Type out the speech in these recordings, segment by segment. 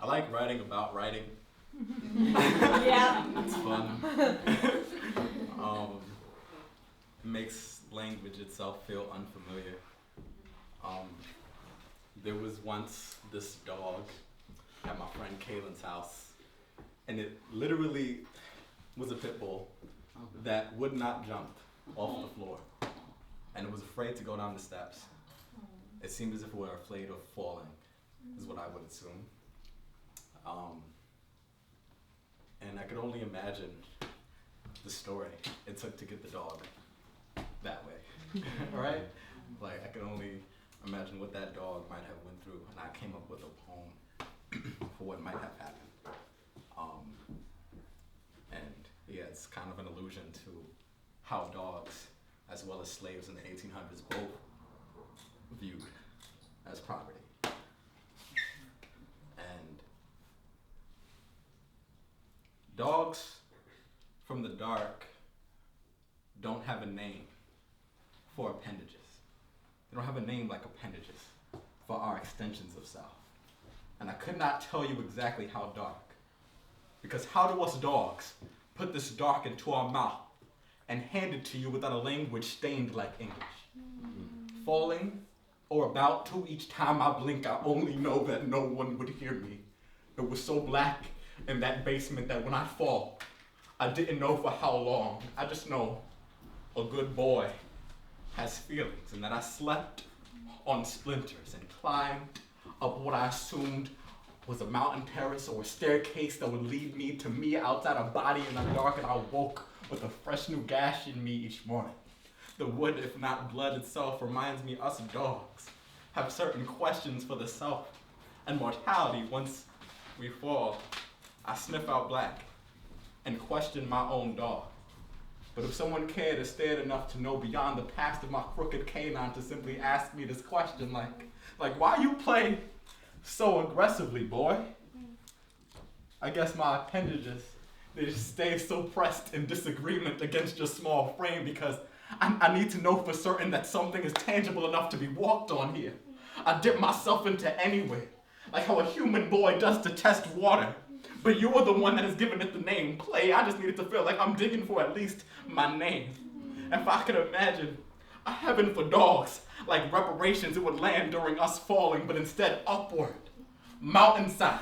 I like writing about writing. Yeah. It's fun. It makes language itself feel unfamiliar. There was once this dog at my friend Kaylin's house, and it literally was a pit bull that would not jump off the floor, and it was afraid to go down the steps. It seemed as if it were afraid of falling, is what I would assume. And I could only imagine the story it took to get the dog that way, right? Like, I could only imagine what that dog might have went through, and I came up with a poem for what might have happened. And yeah, it's kind of an allusion to how dogs, as well as slaves in the 1800s, both viewed as property. And dogs from the dark don't have a name for appendages. They don't have a name like appendages for our extensions of self. And I could not tell you exactly how dark. Because how do us dogs put this dark into our mouth and hand it to you without a language stained like English? Falling or about to, each time I blink, I only know that no one would hear me. It was so black in that basement that when I fall, I didn't know for how long. I just know a good boy has feelings, and that I slept on splinters and climbed up what I assumed was a mountain terrace or a staircase that would lead me to me outside a body in the dark, and I woke with a fresh new gash in me each morning. The wood, if not blood itself, reminds me us dogs have certain questions for the self and mortality. Once we fall, I sniff out black and question my own dog. But if someone cared or stared enough to know beyond the past of my crooked canine to simply ask me this question, like why you play so aggressively, boy? I guess my appendages, they just stay so pressed in disagreement against your small frame because I need to know for certain that something is tangible enough to be walked on here. I dip myself into anywhere, like how a human boy does to test water. But you were the one that has given it the name play. I just needed to feel like I'm digging for at least my name. If I could imagine a heaven for dogs, like reparations, it would land during us falling, but instead upward, mountainside,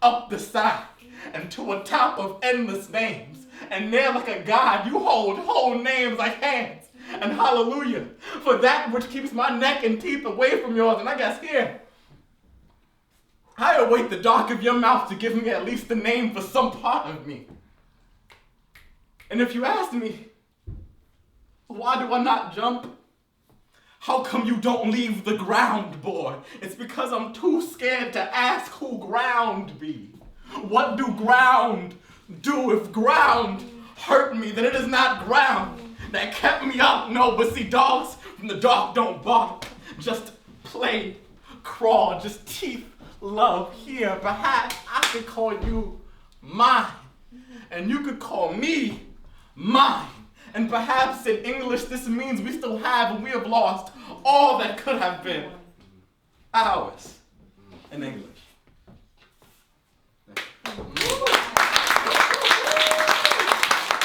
up the side, and to a top of endless names. And there like a god, you hold whole names like hands. And hallelujah, for that which keeps my neck and teeth away from yours. And I guess here, I await the dark of your mouth to give me at least the name for some part of me. And if you ask me, why do I not jump? How come you don't leave the ground, boy? It's because I'm too scared to ask who ground be. What do ground do? If ground hurt me, then it is not ground that kept me up. No, but see, dogs from the dark don't bark. Just play, crawl, just teeth. Love here, perhaps I could call you mine, and you could call me mine, and perhaps in English this means we still have and we have lost all that could have been ours in English.